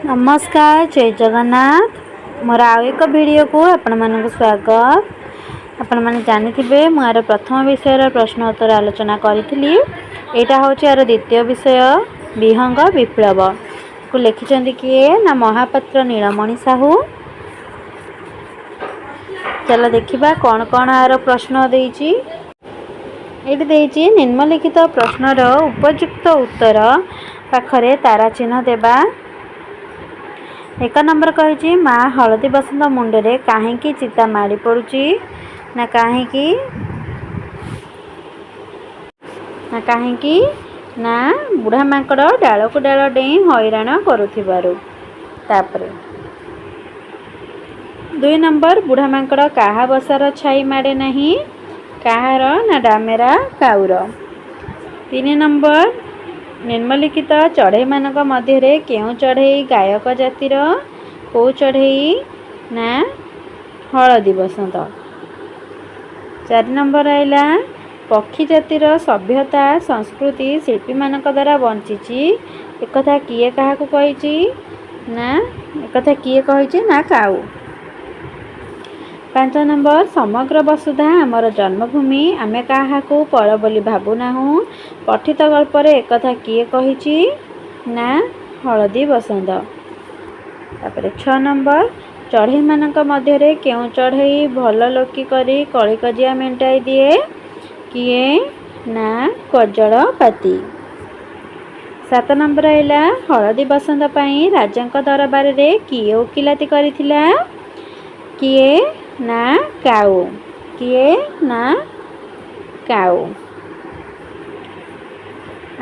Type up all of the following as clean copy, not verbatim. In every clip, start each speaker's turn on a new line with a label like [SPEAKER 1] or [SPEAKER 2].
[SPEAKER 1] नमस्कार जय जगन्नाथ मोर आउ एक वीडियो को आपण मानक स्वागत। आपण माने जानिथिबे मु यार प्रथम विषय प्रश्नोत्तर आलोचना करी। एटा हूँ यार द्वितीय विषय विहंग विप्लव को लिखिं किए ना महापात्र नीलमणि साहू। चलो देखिबा कौन कौन यार प्रश्न देइछि। एटी देइछि निम्नलिखित प्रश्नर उपयुक्त उत्तर पाखरे तारा चिन्ह देबा। एक नंबर कही माँ हलदी बसंत मुंडे कहीं चिता माड़ी पड़ुची ना कहीं ना बुढ़ा माकड़ डाल को डाल डेई हैरान करुथिबारु। तापरे 2 नंबर बुढ़ा माकड़ काहा बसार छाई माड़े नहीं काहार ना डामेरा काउर। 3 नंबर निम्नलिखित चढ़ई मानक मध्य केउ चढ़ई गायक जातिर को चढ़ई ना हलदी बसंत। 4 नंबर आइला पक्षी जातिर सभ्यता संस्कृति शिल्पी मानक द्वारा बंची एकथा किए क्या कही ना एकथा किए कही ना काऊ। 5 नंबर समग्र वसुधा आमर जन्मभूमि आमे क्या पर बोली भावुनाहु पठित गल्पर एकथा किए कही ना हलदी बसंत। तापरे 6 नंबर चढ़ई मानक मध्य केउ चढ़ई भल लोकी करी कली कजिया मेंटाई दिए किए ना कजल पाती। 7 नंबर आइला हलदी बसंत पाई राजा दरबार रे किए ओकिलाती करिथिला किए ना काऊ किए ना काऊ।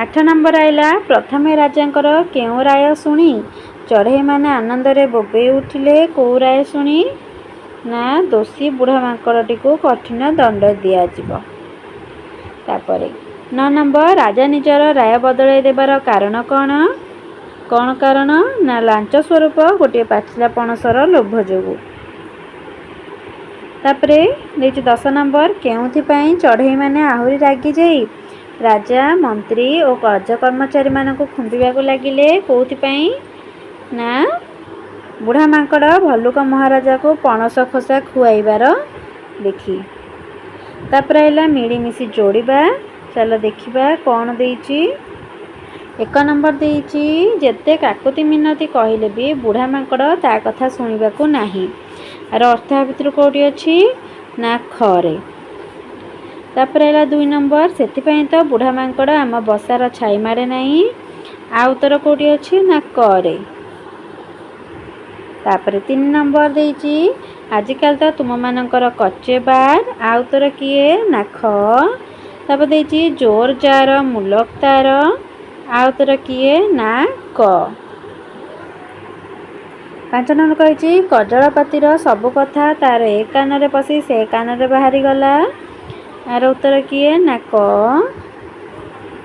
[SPEAKER 1] 8 नंबर आइला प्रथमे राजांकर केउ राय शुणी चढ़ई माने आनंद रे बोबे उठिले को राय शुणी ना दोषी बुढ़ा माकड़टी को कठिन दंड दिया जिवो। तापरे 9 नंबर राजा निजर राय बदलाई देबार कारण कौन कारण ना लांच स्वरूप गोटे पाचिला पणसर लोभ जोगु। तापरे 10 नंबर केउथि चढ़ई माने आहुरी रागी जाई राजा मंत्री और कार्य कर्मचारी मानक खुंबिबाकु लागिले कोउथि ना बुढ़ा माकड़ भल्लुक महाराजा को पणस खोसा खुआइबार देखी। तापर आइला मिलीमिशी जोड़िबा। चलो देखिबा कौन देइछि। 1 नंबर देइछि जेते काकुति मिनती कहले भी बुढ़ा माकड़ ता कथा सुनिबाकु नाही आर अर्थ भितर कोठी अछि ना खरे। तापर आइला 2 नंबर सेथिपई तो बुढ़ा माकड़ आम बसार छाई मारे नाही आ उत्तर कोठी अछि ना करे। तापर 3 नंबर देइछि आजिकल तो तुम मानकर कच्चे बार आ उत्तर किए ना ख। तापर देइछि जोर जार मुलक तार आ उत्तर किए ना क। 5 नंबर कही कजलपातिर सबु कथा तार ए कान रे पसी से कान रे बाहरी गला आर उत्तर किए ना क।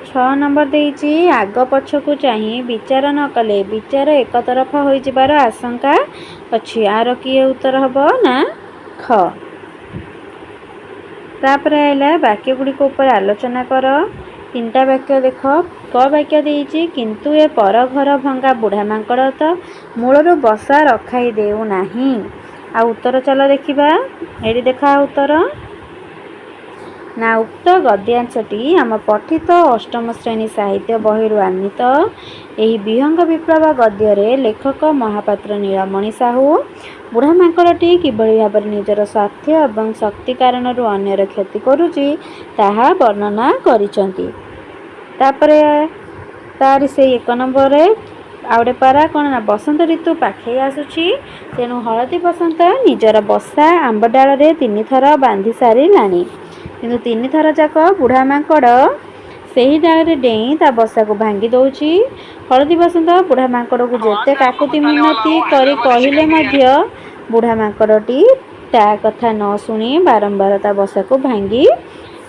[SPEAKER 1] 6 नंबर देइछि आग पछकु चाही विचार न कले विचार एक तरफा होई जिबार आशंका अछि आर किए उत्तर हबो ना ख। तापर आइला वाक्य गुडी को ऊपर आलोचना कर। 3टा वाक्य देख। क वाक्य देइछि किंतु ए पर घर भंगा बुढ़ा माकड़ तो मूलरू बसा रखाई देउ नाही आ उत्तर चलो देखिबा। एडी देखा उत्तर ना उक्त गद्यांशटी आम पठित अष्टम श्रेणी साहित्य बहिरू आनीत। एही विहंग विप्लव गद्य लेखक महापात्र नीलमणि साहू बुढ़ा माकड़टी किभଳି भाବରେ निजर स्वार्थ एवं शक्ति कारण अन्यर क्षति करुची ताहा वर्णना करिसंती। तापरे तार से 1 नंबर आउटे पारा कौन ना बसंत ऋतु पाखे आसुची तेणु हलदी बसंत निजर बसा आंब डाल रे 3 थर बांधी सारी लानी किंतु 3 थर जाक बुढ़ा माकड़ सही डाल रे डेई ता बसा को भांगी दउची। हलदी बसंत बुढ़ा माकड़ को जेते काकुति मिनती करी कहिले मध्य बुढ़ा माकड़टी ता कथा न सुनी बारंबार ता बसा को भांगी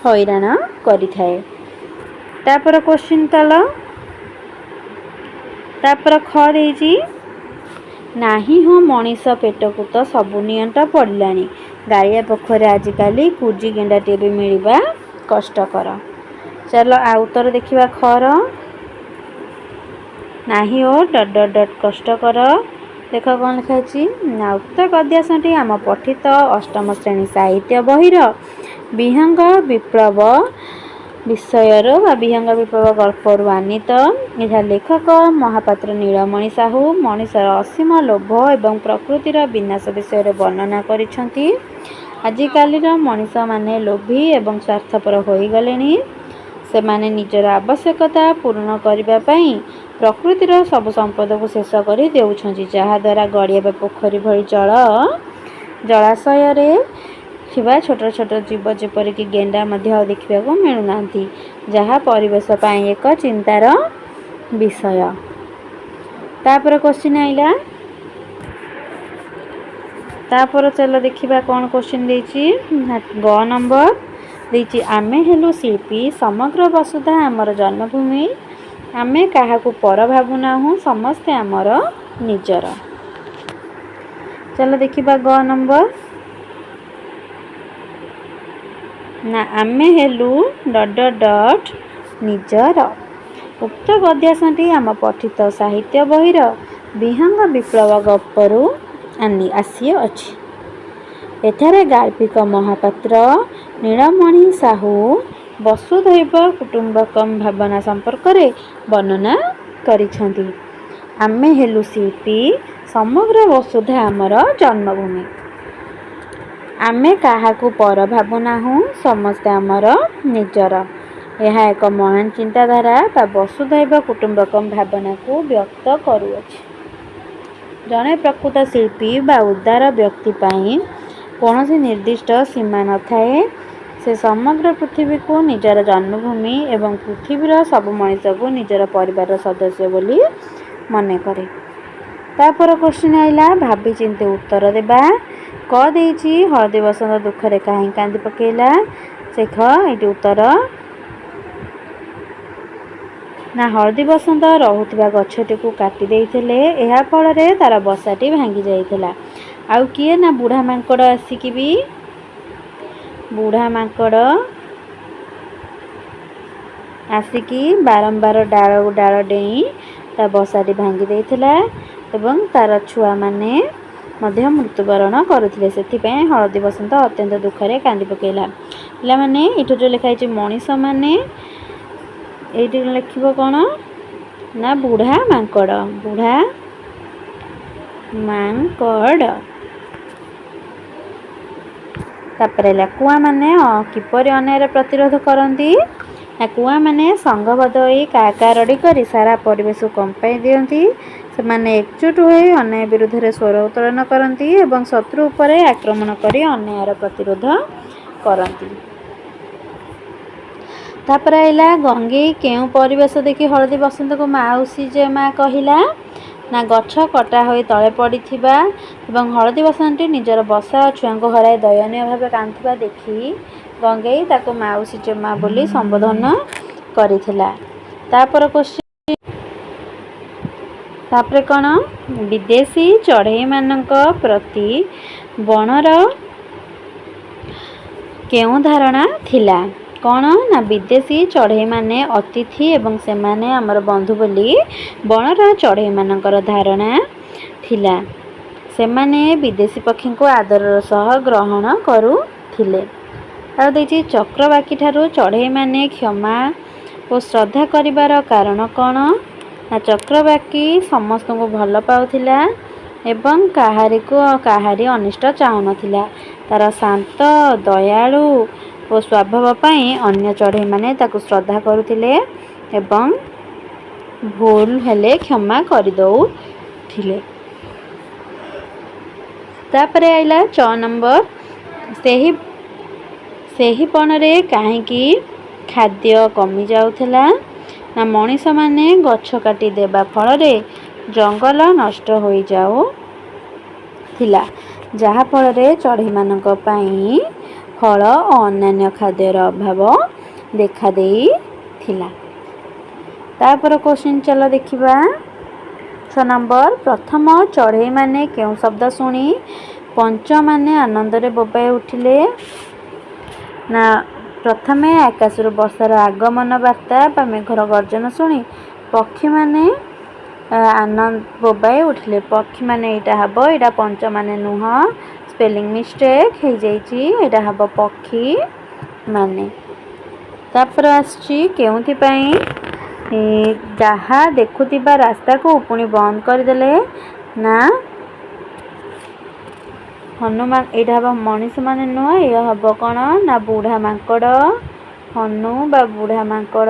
[SPEAKER 1] हैरान करि थाए। तापर क्वेश्चन तल तापर ख देइछि नाही हो मनीष पेट को तो सबु नियंट पड़लानी गाड़िया पोखरे आजिकाली कुजी गेंडाटे भी मिलवा कष्टकर। चलो आ उत्तर देखिबा खर ନାହିଁ ଓ ଡଟ୍ ଡଟ୍ ଡଟ୍ କଷ୍ଟକର। ଦେଖ କ'ଣ ଲେଖା ଅଛି ନା ଉକ୍ତ ଗଦ୍ୟାଂଶଟି ଆମ ପଠିତ ଅଷ୍ଟମ ଶ୍ରେଣୀ ସାହିତ୍ୟ ବହିର ବିହଙ୍ଗ ବିପ୍ଳବ ବିଷୟରୁ ବା ବିହଙ୍ଗ ବିପ୍ଳବ ଗଳ୍ପରୁ ଆନିତ। ଏହା ଲେଖକ ମହାପାତ୍ର ନୀଳମଣି ସାହୁ ମଣିଷର ଅସୀମ ଲୋଭ ଏବଂ ପ୍ରକୃତିର ବିନାଶ ବିଷୟରେ ବର୍ଣ୍ଣନା କରିଛନ୍ତି। ଆଜିକାଲିର ମଣିଷମାନେ ଲୋଭୀ ଏବଂ ସ୍ୱାର୍ଥପର ହୋଇଗଲେଣି। ସେମାନେ ନିଜର ଆବଶ୍ୟକତା ପୂରଣ କରିବା ପାଇଁ ପ୍ରକୃତିର ସବୁ ସମ୍ପଦକୁ ଶେଷ କରି ଦେଉଛନ୍ତି, ଯାହାଦ୍ୱାରା ଗଡ଼ିଆ ବା ପୋଖରୀ ଭଳି ଜଳାଶୟରେ ଥିବା ଛୋଟ ଛୋଟ ଜୀବ ଯେପରିକି ଗେଣ୍ଡା ମଧ୍ୟ ଆଉ ଦେଖିବାକୁ ମିଳୁନାହାନ୍ତି, ଯାହା ପରିବେଶ ପାଇଁ ଏକ ଚିନ୍ତାର ବିଷୟ। ତାପରେ କ୍ୱେଶ୍ଚିନ୍ ଆଇଲା, ତାପରେ ଚାଲ ଦେଖିବା କ'ଣ କ୍ୱେଶ୍ଚିନ୍ ଦେଇଛି। ଗ ନମ୍ବର ଦେଇଛି ଆମେ ହେଲୁ ଶିଳ୍ପୀ, ସମଗ୍ର ବସୁଧା ଆମର ଜନ୍ମଭୂମି, ଆମେ କାହାକୁ ପର ଭାବୁନାହୁଁ, ସମସ୍ତେ ଆମର ନିଜର। ଚାଲ ଦେଖିବା ଗ ନମ୍ବର ନା ଆମେ ହେଲୁ ଡଟ୍ ଡଟ୍ ଡଟ୍ ନିଜର। ଉକ୍ତ ଗଦ୍ୟାଂଶଟି ଆମ ପଠିତ ସାହିତ୍ୟ ବହିର ବିହଙ୍ଗ ବିପ୍ଳବ ଗଳ୍ପରୁ ଆସିଅଛି। ଏଠାରେ ଗାଳ୍ପିକ ମହାପାତ୍ର ନୀଳମଣି ସାହୁ ବସୁଧୈବ କୁଟୁମ୍ବକମ୍ ଭାବନା ସମ୍ପର୍କରେ ବର୍ଣ୍ଣନା କରିଛନ୍ତି। ଆମେ ହେଲୁ ଶିଳ୍ପୀ, ସମଗ୍ର ବସୁଧା ଆମର ଜନ୍ମଭୂମି, ଆମେ କାହାକୁ ପର ଭାବୁନାହୁଁ, ସମସ୍ତେ ଆମର ନିଜର। ଏହା ଏକ ମହାନ ଚିନ୍ତାଧାରା ବା ବସୁଧୈବ କୁଟୁମ୍ବକମ୍ ଭାବନାକୁ ବ୍ୟକ୍ତ କରୁଅଛି। ଜଣେ ପ୍ରକୃତ ଶିଳ୍ପୀ ବା ଉଦାର ବ୍ୟକ୍ତି ପାଇଁ କୌଣସି ନିର୍ଦ୍ଦିଷ୍ଟ ସୀମା ନଥାଏ। ସେ ସମଗ୍ର ପୃଥିବୀକୁ ନିଜର ଜନ୍ମଭୂମି ଏବଂ ପୃଥିବୀର ସବୁ ମଣିଷକୁ ନିଜର ପରିବାରର ସଦସ୍ୟ ବୋଲି ମନେ କରେ। ତାପରେ କ୍ୱେଶ୍ଚିନ୍ ଆଇଲା, ଭାବି ଚିନ୍ତି ଉତ୍ତର ଦେବା। କ ଦେଇଛି ହଳଦୀ ବସନ୍ତ ଦୁଃଖରେ କାହିଁକି କାନ୍ଦି ପକେଇଲା। ଦେଖ ଏଇଠି ଉତ୍ତର ନା ହଳଦୀ ବସନ୍ତ ରହୁଥିବା ଗଛଟିକୁ କାଟି ଦେଇଥିଲେ, ଏହା ଫଳରେ ତାର ବସାଟି ଭାଙ୍ଗି ଯାଇଥିଲା। ଆଉ କିଏ ନା ବୁଢ଼ା ମାଙ୍କଡ଼ ଆସିକି ବି ବାରମ୍ବାର ଡାଳକୁ ଡାଳ ଡେଇଁ ତା ବସାଟି ଭାଙ୍ଗି ଦେଇଥିଲା ଏବଂ ତାର ଛୁଆମାନେ ମଧ୍ୟ ମୃତ୍ୟୁବରଣ କରୁଥିଲେ। ସେଥିପାଇଁ ହଳଦୀ ବସନ୍ତ ଅତ୍ୟନ୍ତ ଦୁଃଖରେ କାନ୍ଦି ପକେଇଲା। ପିଲାମାନେ ଏଇଠୁ ଯେଉଁ ଲେଖା ହେଇଛି ମଣିଷମାନେ, ଏଇଠି ଲେଖିବ କ'ଣ ନା ବୁଢ଼ା ମାଙ୍କଡ଼, ବୁଢ଼ା ମାଙ୍କଡ଼। ତାପରେ ହେଲା କୁଆମାନେ କିପରି ଅନ୍ୟାୟର ପ୍ରତିରୋଧ କରନ୍ତି। କୁଆମାନେ ସଂଘବଦ୍ଧ ହୋଇ କା କା ରଡ଼ି କରି ସାରା ପରିବେଶକୁ କମ୍ପାଇ ଦିଅନ୍ତି। ସେମାନେ ଏକଜୁଟ ହୋଇ ଅନ୍ୟାୟ ବିରୁଦ୍ଧରେ ସ୍ୱର ଉତ୍ତୋଳନ କରନ୍ତି ଏବଂ ଶତ୍ରୁ ଉପରେ ଆକ୍ରମଣ କରି ଅନ୍ୟାୟର ପ୍ରତିରୋଧ କରନ୍ତି। ତାପରେ ଆସିଲା ଗଙ୍ଗେଇ କେଉଁ ପରିବେଶ ଦେଖି ହଳଦୀ ବସନ୍ତକୁ ମାଉସୀ ମା କହିଲା ନା ଗଛ କଟା ହୋଇ ତଳେ ପଡ଼ିଥିବା ଏବଂ ହଳଦୀ ବସନ୍ତଟି ନିଜର ବସା ଓ ଛୁଆଙ୍କୁ ହରାଇ ଦୟନୀୟ ଭାବେ କାନ୍ଦୁଥିବା ଦେଖି ଗଙ୍ଗେଇ ତାକୁ ମାଉସୀ ମା ବୋଲି ସମ୍ବୋଧନ କରିଥିଲା। ତାପରେ କ'ଣ ବିଦେଶୀ ଚଢ଼େଇମାନଙ୍କ ପ୍ରତି ବଣର କେଉଁ ଧାରଣା ଥିଲା। କ'ଣ ନା ବିଦେଶୀ ଚଢ଼େଇମାନେ ଅତିଥି ଏବଂ ସେମାନେ ଆମର ବନ୍ଧୁ ବୋଲି ବଣର ଚଢ଼େଇମାନଙ୍କର ଧାରଣା ଥିଲା। ସେମାନେ ବିଦେଶୀ ପକ୍ଷୀଙ୍କୁ ଆଦରର ସହ ଗ୍ରହଣ କରୁଥିଲେ। ଆଉ ଦେଇଛି ଚକ୍ରବାକୀଠାରୁ ଚଢ଼େଇମାନେ କ୍ଷମା ଓ ଶ୍ରଦ୍ଧା କରିବାର କାରଣ କ'ଣ ନା ଚକ୍ରବାକୀ ସମସ୍ତଙ୍କୁ ଭଲ ପାଉଥିଲା ଏବଂ କାହାରି ଅନିଷ୍ଟ ଚାହୁଁନଥିଲା। ତାର ଶାନ୍ତ ଦୟାଳୁ ଓ ସ୍ୱଭାବ ପାଇଁ ଅନ୍ୟ ଚଢ଼େଇମାନେ ତାକୁ ଶ୍ରଦ୍ଧା କରୁଥିଲେ ଏବଂ ଭୁଲ ହେଲେ କ୍ଷମା କରିଦେଉଥିଲେ। ତାପରେ ଆଇଲା ଚ ନମ୍ବର, ସେହି ବଣରେ କାହିଁକି ଖାଦ୍ୟ କମି ଯାଉଥିଲା ନା ମଣିଷମାନେ ଗଛ କାଟି ଦେବା ଫଳରେ ଜଙ୍ଗଲ ନଷ୍ଟ ହୋଇଯାଉଥିଲା, ଯାହାଫଳରେ ଚଢ଼େଇମାନଙ୍କ ପାଇଁ ଫଳ ଓ ଅନ୍ୟାନ୍ୟ ଖାଦ୍ୟର ଅଭାବ ଦେଖାଦେଇଥିଲା। ତାପରେ କ୍ୱେଶ୍ଚିନ୍ ଚାଲ ଦେଖିବା। 6 ନମ୍ବର, ପ୍ରଥମ ଚଢ଼େଇମାନେ କେଉଁ ଶବ୍ଦ ଶୁଣି ପଞ୍ଚମାନେ ଆନନ୍ଦରେ ବୋବାଇ ଉଠିଲେ ନା ପ୍ରଥମେ ଆକାଶରୁ ବର୍ଷାର ଆଗମନ ବାର୍ତ୍ତା ବା ମେଘର ଗର୍ଜନ ଶୁଣି ପକ୍ଷୀମାନେ आनंद बोबाई उठिले पक्षी माने एटा हबो एटा पंच माने नुह स्पेलिंग मिस्टेक हो जाइए एटा हबो पक्षी माने तापर आछि केउथि पई जहा देखुथिबा रास्ता को पुणी बंद करदेले ना हनुमान एटा हबो मनीष माने नुह ये हबो कोन ना बुढ़ा मांकड़ हनु बा बुढ़ा मांकड़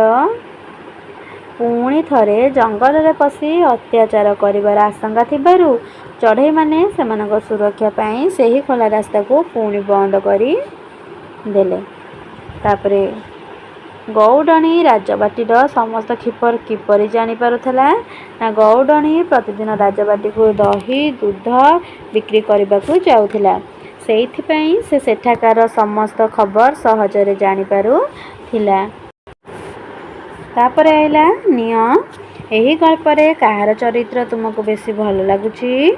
[SPEAKER 1] पुणी थरे जंगल रे पसी अत्याचार करिबार आशंका थिबारु चढ़ई माने सेमानक सुरक्षा पाई सेही खोला रास्ता को पुणी बंद करी देले। तापरे गौडणी राजबाटीर समस्त खिपर किपरि जानी पारुथला ना गौडणी प्रतिदिन राजबाटी को दही दूध बिक्री करबाकू जाउथिला सेइथिपई से सेठाकार समस्त खबर सहजरे जानी पारुथिला। तापर आइला निय एही गल्परे कहार चरित्र तुमको बेसी भल लागुची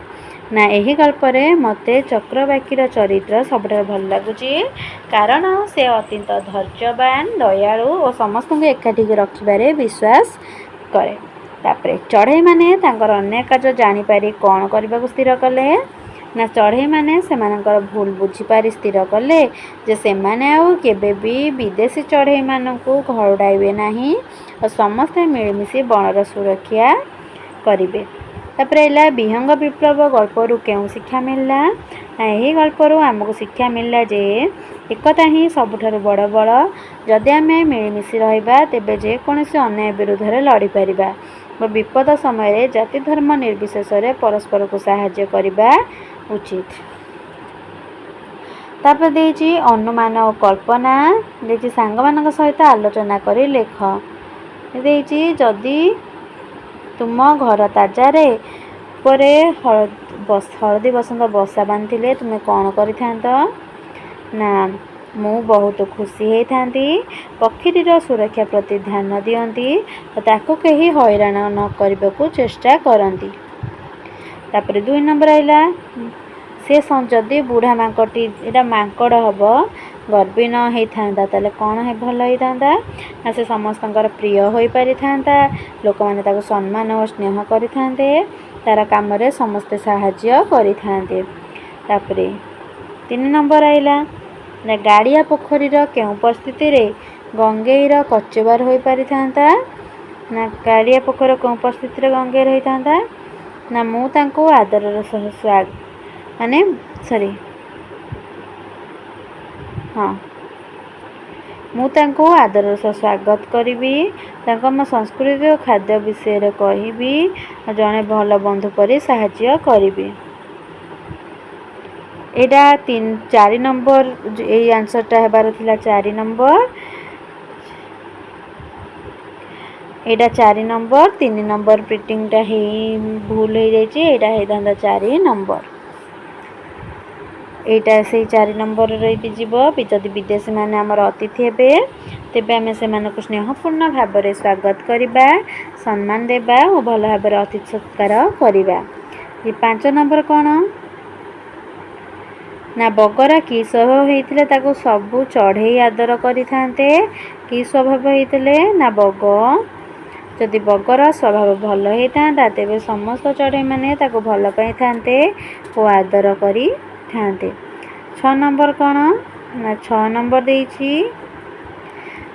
[SPEAKER 1] ना एही गल्परे मते चक्रवाकीर चरित्र सबठार भल लागुची कारण से अत्यंत धैर्यवान दयालु और समस्त एकाठी रखिबारे विश्वास करे। तापरे चढ़ई माने तांकर अन्य कार्य जानी पारी कौन करबा स्थिर कले ना चढ़ई माने सेमानकर भूल बुझी पारी स्थिर कले जे सेमाने आउ केबे भी विदेशी चढ़ई मानकू घरडाइबे नाही और समस्त मिलमिशि बनर सुरक्षा करिवे। तापर एला विहंग विप्लव गल्परू केउ शिक्षा मिलला ना यही गल्परू आमको शिक्षा मिलला जे एकता ही सबुठारु बड़ बड़ जदि आमे मिलमिशि रहिबा तेबे जे कोनोसी अन्याय विरुद्ध रे लड़ी परिबा और विपद समय जाति धर्म निर्विशेष रे परस्पर को सहाय्य करिबा उचित। तापर देछि अनुमान और कल्पना देछि सांग मानक सहित आलोचना करी लेख देछि जदि तुम घर ताजारे परे हलदी बसंत बसा बांधिले तुम्हें कौन करिथांत ना मु बहुत खुशी होती पक्षीटीर सुरक्षा प्रति ध्यान दियंती ताको कहीं हैरान न करने को चेष्टा करती। तापर 2 नंबर आइला से जदि बुढ़ा मांकटी एटा मांकड़ हम गर्वी न होता ताले कौन है भल होता ना से समस्त प्रिय हो पारि था लोक मैंने सम्मान और स्नेह करते तार काम समस्ते साहाय्य करते। तापर 3 नंबर आइला ना गाड़िया पोखरीर केउ परिस्थिति रे गंगेईर कचेबार हो पारि था ना गाड़िया पोखर केउ परिस्थिति रे गंगेईर होता ना मु तांको आदरर सह स्वागत माने सॉरी हाँ मु तांको आदर सह स्वागत करी मो संस्कृति और खाद्य विषय कहबी जड़े भल बंधु परी साहाय्य करी। एटा 4 नंबर ये आंसरटा हेबार थिला 4 नंबर एटा 4 नंबर 3 नंबर प्रिंटिंगटा हे भूल हो जाइए एटा हेता 4 नंबर एटा से 4 नंबर रही जदि विदेशी माने आमर अतिथि हेबे तेबे आमे से मानको स्नेहपूर्ण भाव में स्वागत करबा सम्मान देबा और भल भाव में अतिथि सत्कार करबा। ये 5 नंबर कौन ना बगरा कि स्वभाव होइतिले ताको सबु चढ़ई आदर करिथांते कि स्वभाव होइतिले ना बग जदि बगर स्वभाव भल होता तेबे समस्त चढ़ई माने ताको भल पाई थांते और आदर करी थांते। 6 नंबर कौन ना 6 नंबर देछि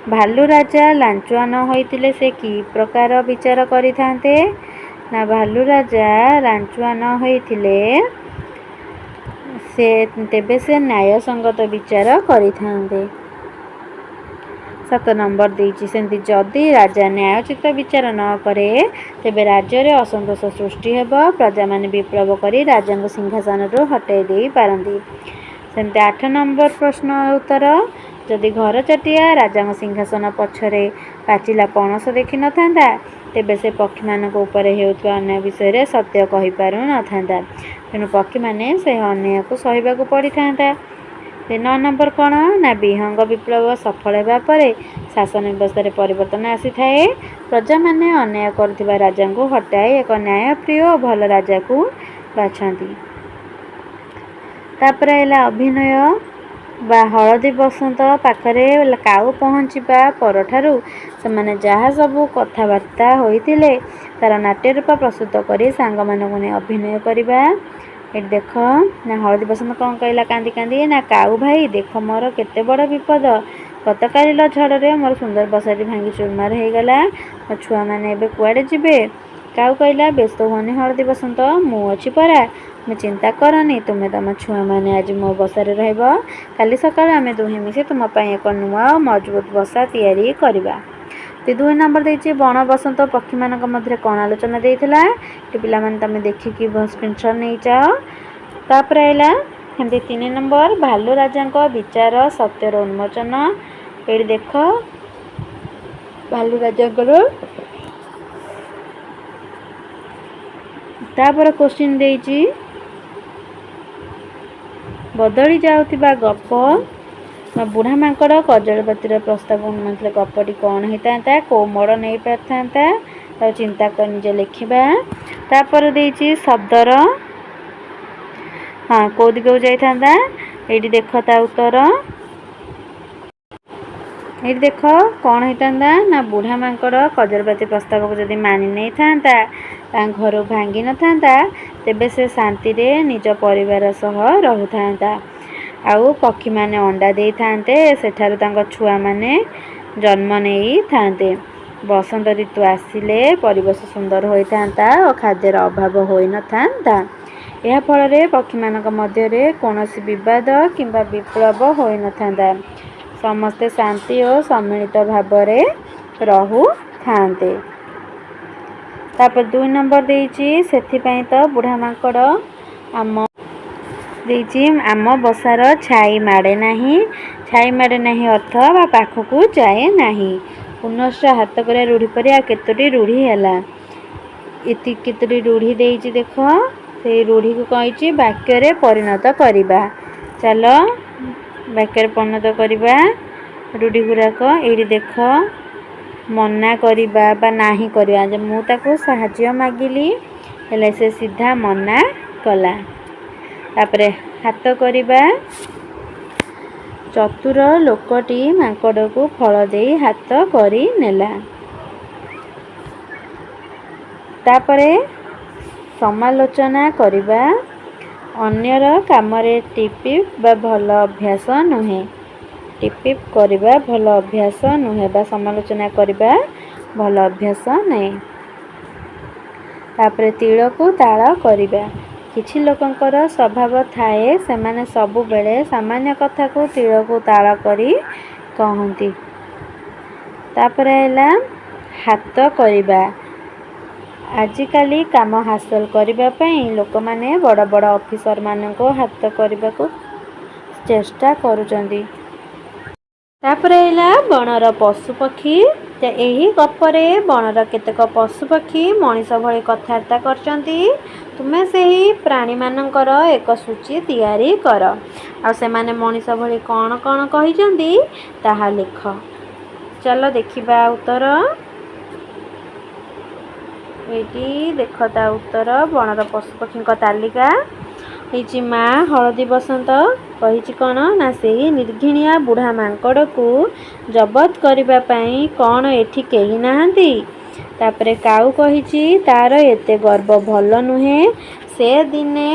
[SPEAKER 1] भालू राजा लांचुआन होइतिले से कि प्रकार विचार करि थांते ना भालू राजा लांचुआन होइतिले से तेबे से न्याय संगत विचार करि थांते। 7 नंबर देछि सेंति जदि राजा न्यायोचित विचार न करे तेबे राज्य रे असंतोष सृष्टि हेबो प्रजा माने विप्लव करी राजा सिंहासन रो हटाई दे पारंती। सेंति 8 नंबर प्रश्न उत्तर जदि घर चटिया राजा सिंहासन पछरे पाचिला पणस देखि न थांदा तेबे से पक्षी मानक ऊपर हेउतबा अन्य विषय रे सत्य कहि पारु न थांदा तेणु पक्षी माने से अन्य को सहिबा को पड़ी थांदा। 9 नंबर कौन ना विहंग विप्लव सफल होगा पर शासन व्यवस्था रे परिवर्तन आसी थाए प्रजा माने अन्याय करथिबा राजा को हटाई एक न्यायप्रिय और भल राजा को बाछंती। तापर आइला अभिनय ବା ହଳଦୀ ବସନ୍ତ ପାଖରେ କାଉ ପହଞ୍ଚିବା ପରଠାରୁ ସେମାନେ ଯାହା ସବୁ କଥାବାର୍ତ୍ତା ହୋଇଥିଲେ ତାର ନାଟ୍ୟ ରୂପ ପ୍ରସ୍ତୁତ କରି ସାଙ୍ଗମାନଙ୍କୁ ନେଇ ଅଭିନୟ କରିବା। ଏଠି ଦେଖ ନା ହଳଦୀ ବସନ୍ତ କ'ଣ କହିଲା କାନ୍ଦି କାନ୍ଦି, ନା କାଉ ଭାଇ ଦେଖ ମୋର କେତେ ବଡ଼ ବିପଦ, ଗତକାଲିର ଝଡ଼ରେ ମୋର ସୁନ୍ଦର ବସାଟି ଭାଙ୍ଗି ଚୁରମାର ହେଇଗଲା, ମୋ ଛୁଆମାନେ ଏବେ କୁଆଡ଼େ ଯିବେ? କାଉ କହିଲା ବ୍ୟସ୍ତ ହୁଅନି ହଳଦୀ ବସନ୍ତ, ମୁଁ ଅଛି ପରା, ତୁମେ ଚିନ୍ତା କରନି, ତୁମେ ତମ ଛୁଆମାନେ ଆଜି ମୋ ବସାରେ ରହିବ, କାଲି ସକାଳୁ ଆମେ ଦୁହେଁ ମିଶି ତୁମ ପାଇଁ ଏକ ନୂଆ ଓ ମଜବୁତ ବସା ତିଆରି କରିବା। 2 ନମ୍ବର ଦେଇଛି ବଣ ବସନ୍ତ ଓ ପକ୍ଷୀମାନଙ୍କ ମଧ୍ୟରେ କ'ଣ ଆଲୋଚନା ଦେଇଥିଲା। ଏଠି ପିଲାମାନେ ତମେ ଦେଖିକି ସ୍କ୍ରିନଶଟ୍ ନେଇଯାଅ। ତାପରେ ହେଲା ଏମିତି 3 ନମ୍ବର ଭାଲୁ ରାଜାଙ୍କ ବିଚାର ସତ୍ୟର ଉନ୍ମୋଚନ। ଏଠି ଦେଖ ଭାଲୁ ରାଜାଙ୍କର ତାପରେ କ୍ୱେଶ୍ଚିନ୍ ଦେଇଛି ବଦଳି ଯାଉଥିବା ଗପ ବୁଢ଼ା ମାଙ୍କଡ଼ କଜଳପାତିର ପ୍ରସ୍ତାବ ଉନ୍ମୋଚିତ ଗପଟି କ'ଣ ହେଇଥାନ୍ତା, କେଉଁ ମୋଡ଼ ନେଇପାରିଥାନ୍ତା, ତାକୁ ଚିନ୍ତା କରି ନିଜେ ଲେଖିବା। ତାପରେ ଦେଇଛି ଶବ୍ଦର କେଉଁ ଦିଗକୁ ଯାଇଥାନ୍ତା। ଏଇଠି ଦେଖ ତା ଉତ୍ତର। ଏଇଠି ଦେଖ କ'ଣ ହେଇଥାନ୍ତା ନା ବୁଢ଼ା ମାଙ୍କଡ଼ କଜଳପାତି ପ୍ରସ୍ତାବକୁ ଯଦି ମାନି ନେଇଥାନ୍ତା, ତାଙ୍କ ଘରୁ ଭାଙ୍ଗି ନଥାନ୍ତା, ତେବେ ସେ ଶାନ୍ତିରେ ନିଜ ପରିବାର ସହ ରହୁଥାନ୍ତା। ଆଉ ପକ୍ଷୀମାନେ ଅଣ୍ଡା ଦେଇଥାନ୍ତେ, ସେଠାରୁ ତାଙ୍କ ଛୁଆମାନେ ଜନ୍ମ ନେଇଥାନ୍ତେ। ବସନ୍ତ ଋତୁ ଆସିଲେ ପରିବେଶ ସୁନ୍ଦର ହୋଇଥାନ୍ତା ଓ ଖାଦ୍ୟର ଅଭାବ ହୋଇନଥାନ୍ତା। ଏହା ଫଳରେ ପକ୍ଷୀମାନଙ୍କ ମଧ୍ୟରେ କୌଣସି ବିବାଦ କିମ୍ବା ବିପ୍ଳବ ହୋଇନଥାନ୍ତା। ସମସ୍ତେ ଶାନ୍ତି ଓ ସମ୍ମିଳିତ ଭାବରେ ରହୁଥାନ୍ତେ। ତାପରେ 2 ନମ୍ବର ଦେଇଛି ସେଥିପାଇଁ ତ ବୁଢ଼ା ମାଙ୍କଡ଼ ଦେଇଛି ଆମ ବସାର ଛାଇ ମାଡ଼େ ନାହିଁ। ଛାଇ ମାଡ଼େ ନାହିଁ ଅର୍ଥ ବା ପାଖକୁ ଯାଏ ନାହିଁ। ପୁନଶ୍ଚ ହାତ କରିବା ରୂଢ଼ି ପରି ଆଉ କେତୋଟି ରୂଢ଼ି ହେଲା। କେତୋଟି ରୂଢ଼ି ଦେଇଛି ଦେଖ, ସେଇ ରୂଢ଼ିକୁ କହିଛି ବାକ୍ୟରେ ପରିଣତ କରିବା। ଚାଲ ବାକ୍ୟରେ ପରିଣତ କରିବା ରୂଢ଼ି ଗୁଡ଼ାକ। ଏଇଠି ଦେଖ ମନା କରିବା ବା ନାହିଁ କରିବା, ଯେ ମୁଁ ତାକୁ ସାହାଯ୍ୟ ମାଗିଲି ହେଲେ ସେ ସିଧା ମନା କଲା। ତାପରେ ହାତ କରିବା, ଚତୁର ଲୋକଟି ମାଙ୍କଡ଼କୁ ଫଳ ଦେଇ ହାତ କରି ନେଲା। ତାପରେ ସମାଲୋଚନା କରିବା, ଅନ୍ୟର କାମରେ ଟିପ୍ଟିପ୍ ବା ଭଲ ଅଭ୍ୟାସ ନୁହେଁ। ଟିପ୍ଟିପ୍ କରିବା ଭଲ ଅଭ୍ୟାସ ନୁହେଁ ବା ସମାଲୋଚନା କରିବା ଭଲ ଅଭ୍ୟାସ ନାହିଁ। ତାପରେ ତିଳକୁ ତାଳ କରିବା, କିଛି ଲୋକଙ୍କର ସ୍ୱଭାବ ଥାଏ ସେମାନେ ସବୁବେଳେ ସାମାନ୍ୟ କଥାକୁ ତିଳକୁ ତାଳ କରି କହନ୍ତି। ତାପରେ ହେଲା ହାତ କରିବା, ଆଜିକାଲି କାମ ହାସଲ କରିବା ପାଇଁ ଲୋକମାନେ ବଡ଼ ବଡ଼ ଅଫିସରମାନଙ୍କୁ ହାତ କରିବାକୁ ଚେଷ୍ଟା କରୁଛନ୍ତି। ତାପରେ ହେଲା ବଣର ପଶୁପକ୍ଷୀ। ଏହି ଗପରେ ବଣର କେତେକ ପଶୁପକ୍ଷୀ ମଣିଷ ଭଳି କଥାବାର୍ତ୍ତା କରିଛନ୍ତି। ତୁମେ ସେହି ପ୍ରାଣୀମାନଙ୍କର ଏକ ସୂଚୀ ତିଆରି କର। ଆଉ ସେମାନେ ମଣିଷ ଭଳି କ'ଣ କ'ଣ କହିଛନ୍ତି ତାହା ଲେଖ। ଚାଲ ଦେଖିବା ଉତ୍ତର। ଏଇଠି ଦେଖ ତା ଉତ୍ତର। ବଣର ପଶୁପକ୍ଷୀଙ୍କ ତାଲିକା ହେଇଛି। ମା ହଳଦୀ ବସନ୍ତ କହିଛି କ'ଣ ନା ସେହି ନିର୍ଘିଣିଆ ବୁଢ଼ା ମାଙ୍କଡ଼କୁ ଜବତ କରିବା ପାଇଁ କ'ଣ ଏଠି କେହି ନାହାନ୍ତି। ତାପରେ କାଉ କହିଛି ତାର ଏତେ ଗର୍ବ ଭଲ ନୁହେଁ, ସେ ଦିନେ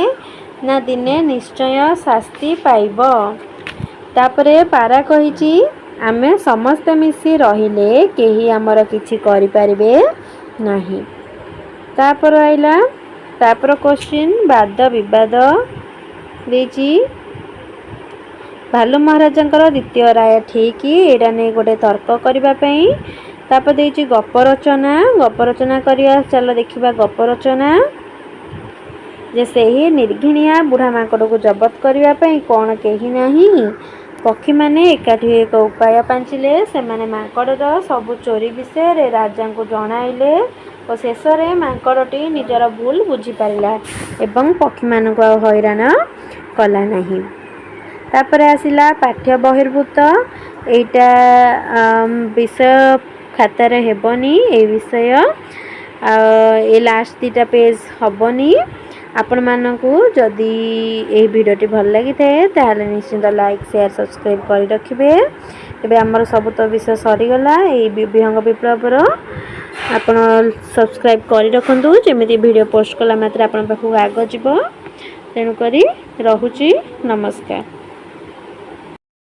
[SPEAKER 1] ନା ଦିନେ ନିଶ୍ଚୟ ଶାସ୍ତି ପାଇବ। ତାପରେ ପାରା କହିଛି ଆମେ ସମସ୍ତେ ମିଶି ରହିଲେ କେହି ଆମର କିଛି କରିପାରିବେ ନାହିଁ। ତାପରେ ରହିଲା ତାପରେ କ୍ୱେଶ୍ଚିନ୍ ବାଦ ବିବାଦ ଦେଇଛି। ଭାଲୁ ମହାରାଜାଙ୍କର ଦ୍ୱିତୀୟ ରାୟ ଠିକ୍, ଏଇଟା ନେଇ ଗୋଟେ ତର୍କ କରିବା ପାଇଁ। ତାପରେ ଦେଇଛି ଗପ ରଚନା। ଗପ ରଚନା କରିବା, ଚାଲ ଦେଖିବା ଗପ ରଚନା। ଯେ ସେହି ନିର୍ଘିଣିଆ ବୁଢ଼ା ମାଙ୍କଡ଼କୁ ଜବତ କରିବା ପାଇଁ କ'ଣ କେହି ନାହିଁ। ପକ୍ଷୀମାନେ ଏକାଠି ହୋଇ ଏକ ଉପାୟ ପାଞ୍ଚିଲେ। ସେମାନେ ମାଙ୍କଡ଼ର ସବୁ ଚୋରି ବିଷୟରେ ରାଜାଙ୍କୁ ଜଣାଇଲେ ଓ ଶେଷରେ ମାଙ୍କଡ଼ଟି ନିଜର ଭୁଲ ବୁଝିପାରିଲା ଏବଂ ପକ୍ଷୀମାନଙ୍କୁ ଆଉ ହଇରାଣ କଲା ନାହିଁ। ତାପରେ ଆସିଲା ପାଠ୍ୟ ବହିର୍ଭୂତ। ଏଇଟା ବିଷୟ ଖାତାରେ ହେବନି, ଏଇ ବିଷୟ ଏ ଲାଷ୍ଟ 2ଟା ପେଜ ହେବନି। ଆପଣମାନଙ୍କୁ ଯଦି ଏହି ଭିଡ଼ିଓଟି ଭଲ ଲାଗିଥାଏ ତାହେଲେ ନିଶ୍ଚିନ୍ତ ଲାଇକ୍ ସେୟାର ସବସ୍କ୍ରାଇବ୍ କରି ରଖିବେ। ଏବେ ଆମର ସବୁ ତ ବିଷୟ ସରିଗଲା ଏହି ବିହଙ୍ଗ ବିପ୍ଳବର। ଆପଣ ସବସ୍କ୍ରାଇବ୍ କରି ରଖନ୍ତୁ ଯେମିତି ଭିଡ଼ିଓ ପୋଷ୍ଟ କଲା ମାତ୍ରେ ଆପଣଙ୍କ ପାଖକୁ ଆଗ ଯିବ। ତେଣୁକରି ରହୁଛି, ନମସ୍କାର।